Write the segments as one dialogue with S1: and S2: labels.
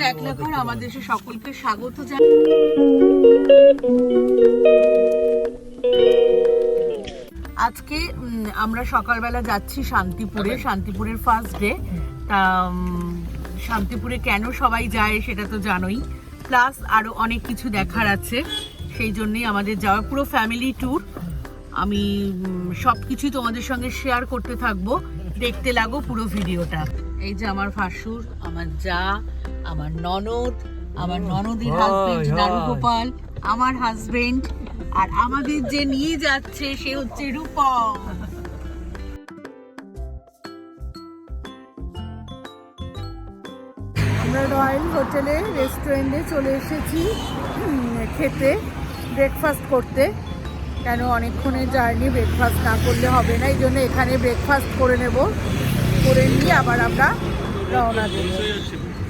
S1: এক লাখার আমার দেশে সকলকে স্বাগত জানাই। আজকে আমরা সকালবেলা যাচ্ছি শান্তিপুরে, শান্তিপুরের ফার্স্ট ডে। তা শান্তিপুরে কেন সবাই যায় সেটা তো জানোই, প্লাস আরো অনেক কিছু দেখার আছে, সেই জন্যই আমাদের যাওয়া পুরো ফ্যামিলি ট্যুর। আমি সব কিছুই তোমাদের সঙ্গে শেয়ার করতে থাকবো, দেখতে লাগো পুরো ভিডিওটা। এই যে আমার ভাসুর, আমার যা, আমার ননদ, আমার ননদের হাজবেন্ড নারুগোপাল, আমার হাজবেন্ড, আর আমাদের যে নিয়ে যাচ্ছে সে হচ্ছে রূপম।
S2: আমরা রয়্যাল হোটেলে রেস্টুরেন্টে চলে এসেছি খেতে, ব্রেকফাস্ট করতে। কেন অনেকক্ষণের জার্নি, ব্রেকফাস্ট না করলে হবে না, এই জন্য এখানে ব্রেকফাস্ট করে নেব, করে নিয়ে আবার আমরা রওনা দেব।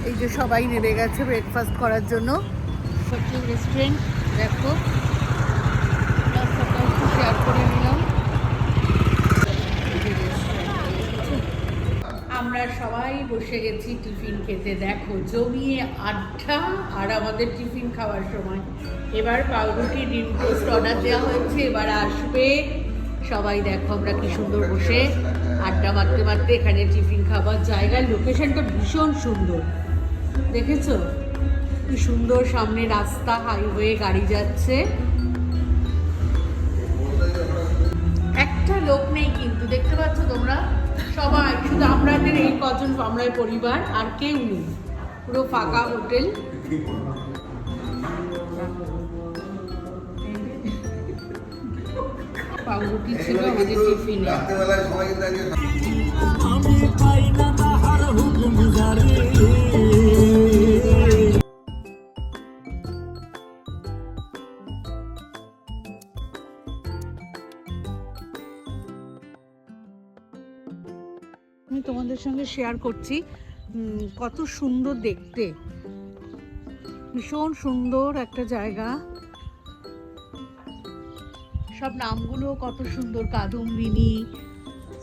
S2: এই যে সবাই নেমে গেছে ব্রেকফাস্ট করার জন্য।
S1: হোটেল রেস্টুরেন্ট দেখো, শেয়ার করে নিলাম। আমরা সবাই বসে গেছি টিফিন খেতে, দেখো জমিয়ে আড্ডা, আর আমাদের টিফিন খাওয়ার সময় এবার পাউরুটি ডিম টোস্ট অর্ডার দেওয়া হয়েছে, এবার আসবে সবাই। দেখো আমরা কি সুন্দর বসে আড্ডা মারতে মারতে এখানে টিফিন খাবার জায়গার লোকেশনটা ভীষণ সুন্দর, দেখেছো কি সুন্দর, সামনে রাস্তা, হাইওয়ে, গাড়ি যাচ্ছে, একটা লোক নেই কিন্তু, দেখতে পাচ্ছ তোমরা, সবাই শুধু আমাদের এই কজন, আমরা পরিবার, আর কেউ নেই, পুরো ফাঁকা হোটেল। পাউরুটি ছিল আমাদের টিফিনে। আমি তোমাদের সঙ্গে শেয়ার করছি কত সুন্দর দেখতে, ভীষণ সুন্দর একটা জায়গা। সব নামগুলো কত সুন্দর, কাদম্বিনী,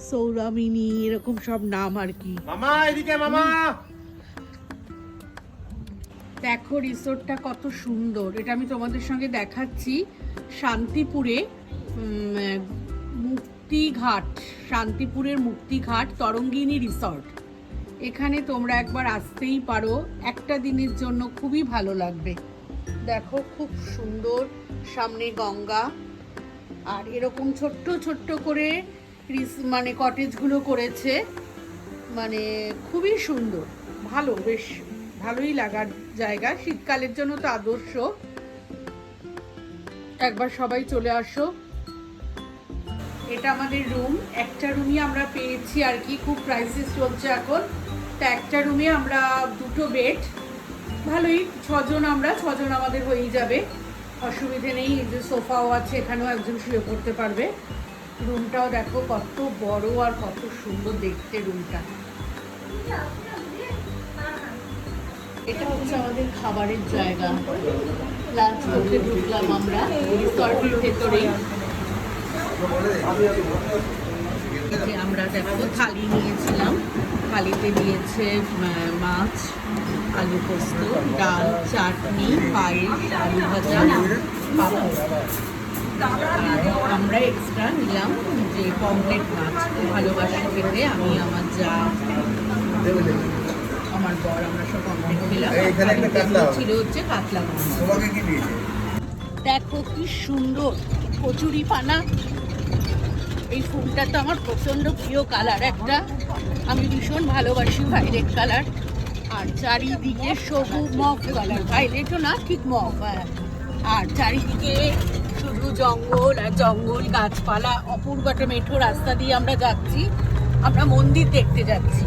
S1: সৌরামিনী, এরকম সব নাম আর কি।
S3: মামা এদিকে মামা,
S1: দেখো রিসোর্টটা কত সুন্দর, এটা আমি তোমাদের সঙ্গে দেখাচ্ছি। শান্তিপুরে মুক্তিঘাট, শান্তিপুরের মুক্তিঘাট তরঙ্গিনী রিসর্ট, এখানে তোমরা একবার আসতেই পারো, একটা দিনের জন্য খুবই ভালো লাগবে। দেখো খুব সুন্দর, সামনে গঙ্গা, আর এরকম ছোট্ট ছোট্ট করে মানে কটেজগুলো করেছে, মানে খুবই সুন্দর, ভালো, বেশ ভালোই লাগার জায়গা, শীতকালের জন্য তো আদর্শ। একবার সবাই চলে আসো। এটা আমাদের রুম, একটা রুমই আমরা পেয়েছি আর কি, খুব ক্রাইসিস চলছে এখন, তা একটা রুমে আমরা দুটো বেড, ভালোই, ছজন, আমরা ছজন আমাদের হয়েই যাবে, অসুবিধে নেই। এই যে সোফাও আছে, এখানেও একজন শুয়ে পড়তে পারবে। রুমটাও দেখো কত বড় আর কত সুন্দর দেখতে রুমটা। এটা হচ্ছে আমাদের খাবারের জায়গা, লাঞ্চ করতে ঢুকলাম আমরা রিসর্টের ভেতরেই। আমরা দেখো থালি নিয়েছিলাম, থালিতে দিয়েছে মাছ, আলু পোস্ত, ডাল, চাটনি, পায়েস, আলু ভাজা, পাপড়। আমরা এক্সট্রা নিলাম যে পমফ্রেট মাছ, খুব ভালোবাসি খেতে, আমি, আমার যা, আমার বর, আমরা সব পমফ্রেট খেলাম। ছিল হচ্ছে কাতলা মাছ। দেখো কি সুন্দর কচুরি পানা, এই ফুলটা তো আমার প্রচন্ড প্রিয় কালার একটা, আমি ভীষণ ভালোবাসি ভাইলেট কালার, আর চারিদিকে সবুজ মফ কালার, ভাইলেটও না ঠিক মফ, আর চারিদিকে শুধু জঙ্গল আর জঙ্গল, গাছপালা, অপূর্ব একটা মেঠো রাস্তা দিয়ে আমরা যাচ্ছি, আমরা মন্দির দেখতে যাচ্ছি,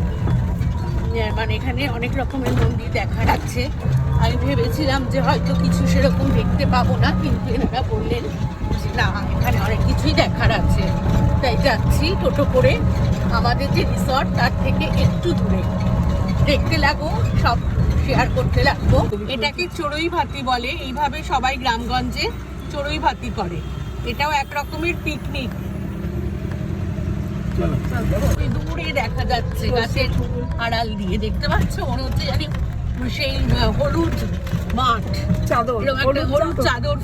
S1: মানে এখানে অনেক রকমের মন্দির দেখা যাচ্ছে। আমি ভেবেছিলাম যে হয়তো কিছু সেরকম দেখতে পাবো না, কিন্তু এনারা বললেন না, এখানে অনেক কিছুই দেখার আছে, তাই যাচ্ছি টোটো করে। আমাদের যে রিসর্ট তার থেকে একটু দূরে, দেখতে লাগো, সব শেয়ার করতে লাগবো। এটাকে চড়ুই ভাতি বলে, এইভাবে সবাই গ্রামগঞ্জে চড়ুই ভাতি করে, এটাও এক রকমের পিকনিক। দূরে দেখা যাচ্ছে গাছের আড়াল দিয়ে, দেখতে পাচ্ছ, মনে হচ্ছে জানি সেই হলুদ মাঠ,
S2: চাদর
S1: এরকম একটা হলুদ চাদর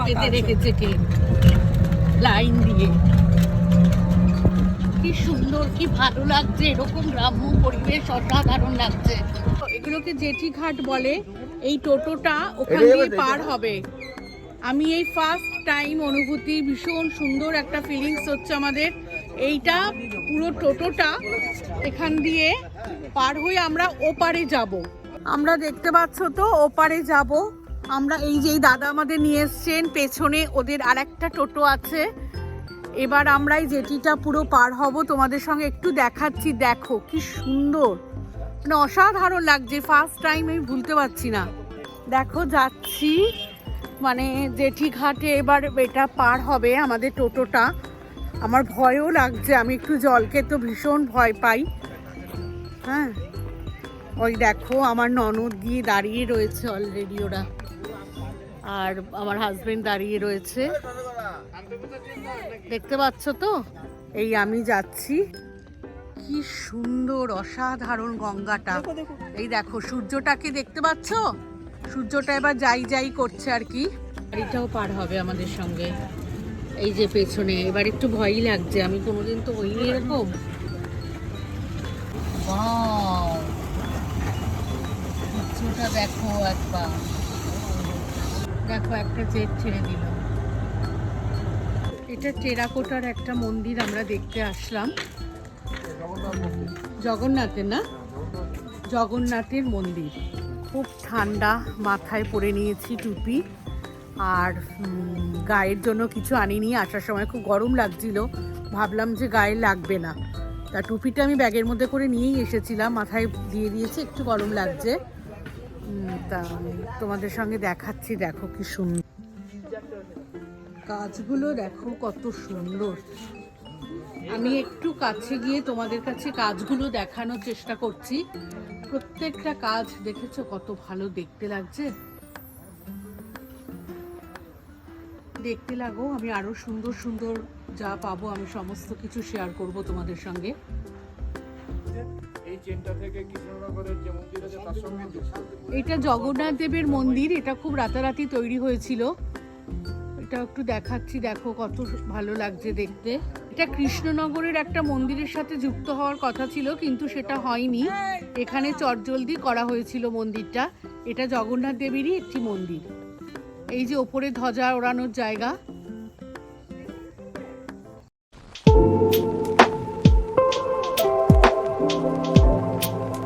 S1: পেতে রেখেছে কে লাইন দিয়ে। কি সুন্দর, কি ভালো লাগছে, এরকম গ্রাম্য পরিবেশ অসাধারণ লাগছে। এগুলোকে জেঠি ঘাট বলে। এই টোটোটা ওখান দিয়ে পার হবে। আমি এই ফার্স্ট টাইম অনুভূতি, ভীষণ সুন্দর একটা ফিলিংস হচ্ছে আমাদের। এইটা পুরো টোটোটা এখান দিয়ে পার হয়ে আমরা ওপারে যাব। আমরা দেখতে পাচ্ছ তো ওপারে যাব আমরা। এই যে দাদা আমাদের নিয়ে এসছেন, পেছনে ওদের আরেকটা টোটো আছে। এবার আমরা এই জেটিটা পুরো পার হব, তোমাদের সঙ্গে একটু দেখাচ্ছি। দেখো কি সুন্দর, মানে অসাধারণ লাগছে। ফার্স্ট টাইম আমি ভুলতে পারছি না। দেখো যাচ্ছি, মানে জেঠি ঘাটে এবার এটা পার হবে আমাদের টোটোটা। আমার ভয়ও লাগছে, আমি একটু জলকে তো ভীষণ ভয় পাই। হ্যাঁ, ওই দেখো আমার ননদ গিয়ে দাঁড়িয়ে রয়েছে অলরেডি, ওরা আর আমার হাজবেন্ড দাঁড়িয়ে রয়েছে, দেখতে পাচ্ছ তো। এই আমি যাচ্ছি। কি সুন্দর অসাধারণ গঙ্গাটা। এই দেখো সূর্যটাকে দেখতে পাচ্ছ, সূর্যটা এবার যাই যাই করছে আর কি। গাড়িটাও পার হবে আমাদের সঙ্গে, এই যে পেছনে। এবার একটু ভয়ই লাগছে, আমি কোনোদিন তো হইনি এরকম। সূর্যটা দেখো একবার, দেখো একটা জেট ছেড়ে দিল। এটা টেরাকোটার একটা মন্দির আমরা দেখতে আসলাম। জগন্নাথের না, জগন্নাথের মন্দির। খুব ঠান্ডা, মাথায় পরে নিয়েছি টুপি, আর গায়ের জন্য কিছু আনিনি। আসার সময় খুব গরম লাগছিল, ভাবলাম যে গায়ে লাগবে না, তা টুপিটা আমি ব্যাগের মধ্যে করে নিয়েই এসেছিলাম, মাথায় দিয়ে দিয়েছি, একটু গরম লাগছে। তা তোমাদের সঙ্গে দেখাচ্ছি, দেখো কি সুন্দর কাজগুলো, দেখো কত সুন্দর। আমি একটু কাছে গিয়ে তোমাদের কাছে কাজগুলো দেখানোর চেষ্টা করছি। প্রত্যেকটা কাজ দেখেছো কত ভালো দেখতে লাগছে। দেখতে লাগো, আমি আরো সুন্দর সুন্দর যা পাবো আমি সমস্ত কিছু শেয়ার করব তোমাদের সঙ্গে। এটা জগন্নাথ দেবের মন্দির, এটা খুব রাতারাতি তৈরি হয়েছিল। এটা একটু দেখাচ্ছি, দেখো কত ভালো লাগছে দেখতে। এটা কৃষ্ণনগরের একটা মন্দিরের সাথে যুক্ত হওয়ার কথা ছিল, কিন্তু সেটা হয়নি। এখানে চটজলদি করা হয়েছিল মন্দিরটা। এটা জগন্নাথ দেবেরই একটি মন্দির। এই যে ওপরে ধ্বজা ওড়ানোর জায়গা,